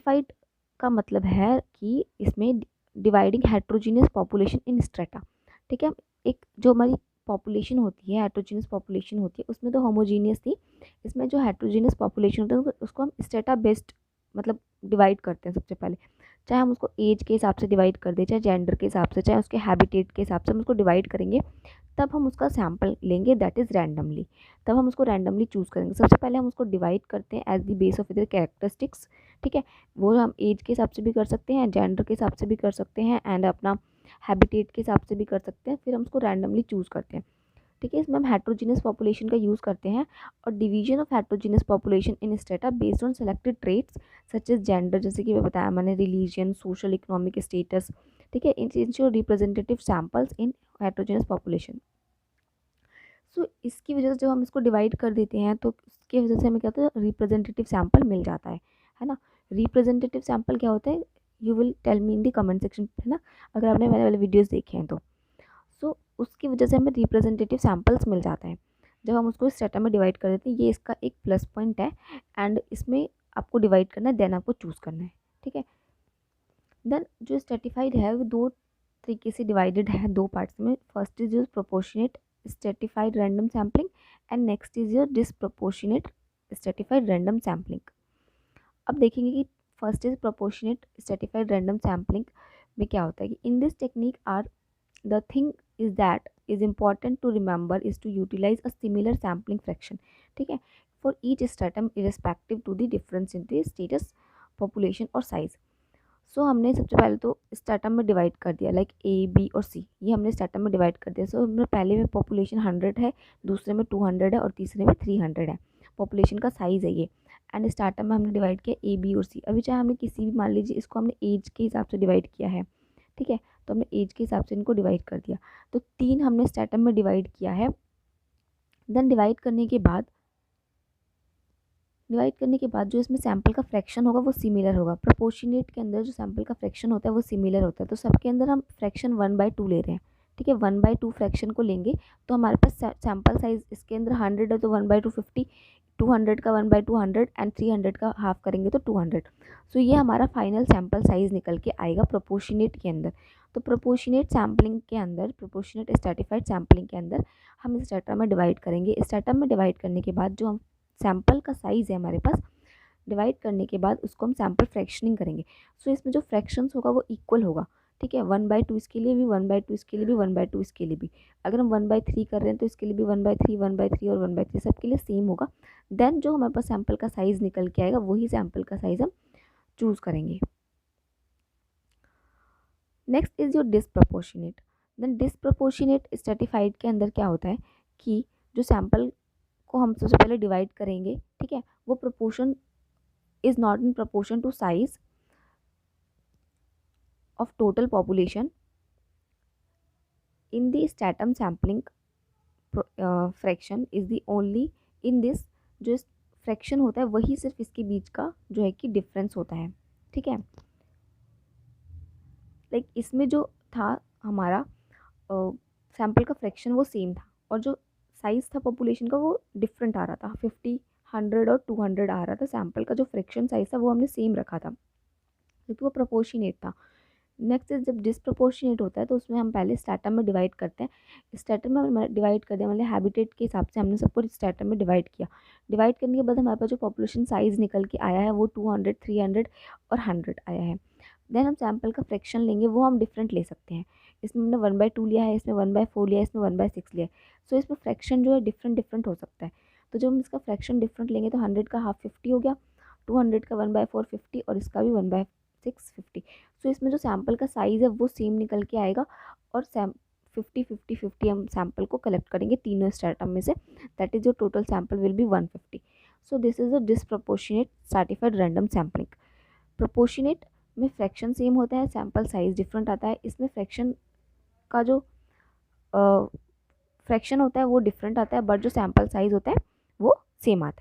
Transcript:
Stratified का मतलब है कि इसमें dividing heterogeneous population in strata, ठीक है। एक जो हमारी पॉपुलेशन होती है, हेट्रोजीनियस पॉपुलेशन होती है, उसमें तो होमोजीनियस थी, इसमें जो हेट्रोजीनियस पॉपुलेशन होता है उसको हम स्ट्रेटा बेस्ड मतलब डिवाइड करते हैं सबसे पहले। चाहे हम उसको एज के हिसाब से डिवाइड कर दें, चाहे जेंडर के हिसाब से, चाहे उसके हैबिटेट के हिसाब से हम उसको डिवाइड करेंगे, तब हम उसका सैम्पल लेंगे, दैट इज़ रैंडमली। तब हम उसको रैंडमली चूज़ करेंगे। सबसे पहले हम उसको डिवाइड करते हैं एज द बेस ऑफ इधर कैरेक्टरिस्टिक्स, ठीक है। वो हम एज के हिसाब से भी कर सकते हैं, जेंडर के हिसाब से भी कर सकते हैं, एंड अपना हैबिटेट के हिसाब से भी कर सकते हैं। फिर हम उसको रैंडमली चूज़ करते हैं, ठीक है। इसमें हम हेट्रोजीनियस पॉपुलेशन का यूज़ करते हैं, और division of heterogeneous population in strata based on selected traits such age gender, जैसे कि बताया मैंने, रिलीजन, सोशल इकोनॉमिक स्टेटस, ठीक है। इंश्योर रिप्रेजेंटेटिव सैम्पल्स इन हेट्रोजीनियस पॉपुलेशन। सो इसकी वजह से जब हम इसको डिवाइड कर देते हैं तो उसकी वजह से हमें क्या होता है, रिप्रेजेंटेटिव सैम्पल मिल जाता है ना। रिप्रेजेंटेटिव सैम्पल क्या होता है, you will tell me in the comment section, है ना, अगर आपने मैंने वाले वीडियोज़ देखे हैं तो। सो उसकी वजह से हमें रिप्रेजेंटेटिव सैम्पल्स मिल जाता है जब हम उसको स्ट्रेटा में डिवाइड कर देते हैं। ये इसका एक प्लस पॉइंट है, एंड इसमें आपको डिवाइड करना है, देन आपको चूज़ करना है, ठीक है। देन जो स्ट्रेटिफाइड है वो दो तरीके से डिवाइडेड है, दो पार्ट्स में। First is your proportionate stratified random sampling, and next is your disproportionate stratified random sampling. अब देखेंगे कि first is proportionate stratified random sampling में क्या होता है कि in this technique are the thing is that is important to remember is to utilize a similar sampling fraction, ठीक है, for each stratum irrespective to the difference in the status, population और size। सो हमने सबसे पहले तो stratum में divide कर दिया, लाइक ए बी और सी, ये हमने स्ट्रेटम में डिवाइड कर दिया। सो हमने पहले में पॉपुलेशन 100 है, दूसरे में 200 है, और तीसरे में 300 है। पॉपुलेशन का साइज़ है ये, एंड स्ट्रेटम में हमने डिवाइड किया ए बी और सी। अभी चाहे हमने किसी भी, मान लीजिए इसको हमने एज के हिसाब से डिवाइड किया है, ठीक है, तो हमने एज के हिसाब से इनको डिवाइड कर दिया। तो 3 हमने स्ट्रेटम में डिवाइड किया है। देन डिवाइड करने के बाद जो इसमें सैंपल का फ्रैक्शन होगा वो सिमिलर होगा। प्रोपोर्शनेट के अंदर जो सैंपल का फ्रैक्शन होता है वो सिमिलर होता है। तो सबके अंदर हम फ्रैक्शन 1/2 ले रहे हैं, ठीक है। 1/2 फ्रैक्शन को लेंगे तो हमारे पास सैंपल साइज इसके अंदर 100 है तो 1/2 50, 200 का 1/2 100, एंड 300 का हाफ करेंगे तो 200। सो ये हमारा फाइनल सैंपल साइज निकल के आएगा प्रोपोर्शनेट के अंदर। तो प्रोपोर्शनेट सैम्पलिंग के अंदर, प्रोपोर्शनेट स्ट्रेटिफाइड सैम्पलिंग के अंदर हम स्ट्रेटा में डिवाइड करेंगे। स्ट्रेटा में डिवाइड करने के बाद जो हम सैंपल का साइज़ है हमारे पास, डिवाइड करने के बाद उसको हम सैंपल फ्रैक्शनिंग करेंगे। सो इसमें जो फ्रैक्शंस होगा वो इक्वल होगा, ठीक है। 1/2 इसके लिए भी, 1/2 इसके लिए भी, 1/2 इसके लिए भी। अगर हम 1/3 कर रहे हैं तो इसके लिए भी 1/3, 1/3 और 1/3 सबके लिए सेम होगा। देन जो हमारे पास सैंपल का साइज़ निकल के आएगा वही सैंपल का साइज़ हम चूज़ करेंगे। Next is your disproportionate. Then disproportionate stratified के अंदर क्या होता है कि जो सैंपल को हम सबसे पहले डिवाइड करेंगे, ठीक है, वो proportion is not in proportion to size of total population in the stratum sampling fraction is the only in this, जो फ्रैक्शन होता है वही सिर्फ इसके बीच का जो है कि डिफरेंस होता है, ठीक है। लाइक इसमें जो था हमारा सैम्पल का फ्रैक्शन वो सेम था, और जो साइज़ था पॉपुलेशन का वो डिफरेंट आ रहा था, 50, 100 और 200 आ रहा था। सैम्पल का जो फ्रैक्शन साइज़ था वो हमने सेम रखा था क्योंकि वो प्रोपोर्शनेट था। नेक्स्ट इज जब डिसप्रोपोर्शनेट होता है तो उसमें हम पहले स्ट्रेटम में डिवाइड करते हैं। स्ट्रेटम में हमने डिवाइड कर दिया, मतलब हैबिटेट के हिसाब से हमने सबको स्ट्रेटम में डिवाइड किया। डिवाइड करने के बाद हमारे पास जो पॉपुलेशन साइज़ निकल के आया है वो 200, 300 और 100 आया है। देन हम सैम्पल का फ्रैक्शन लेंगे, वो हम डिफरेंट ले सकते हैं। इसमें हमने 1/2 लिया है, इसमें 1/4 लिया है, इसमें 1/6 लिया है। सो इसमें फ्रैक्शन जो है डिफरेंट डिफरेंट हो सकता है। तो जब हम इसका फ्रैक्शन डिफरेंट लेंगे तो 100 का हाफ 50 हो गया, 200 का 1/4 50 और इसका भी 1/6 50। सो इसमें जो सैंपल का साइज़ है वो सेम निकल के आएगा, और 50 50 50 हम सैंपल को कलेक्ट करेंगे तीनों स्ट्रेटम में से, that is your total sample will be 150। So this is a disproportionate stratified random sampling. Proportionate में फ्रैक्शन सेम होता है, सैंपल साइज डिफरेंट आता है। इसमें फ्रैक्शन का जो फ्रैक्शन होता है वो डिफरेंट आता है, बट जो सैंपल साइज होता है वो सेम आता है।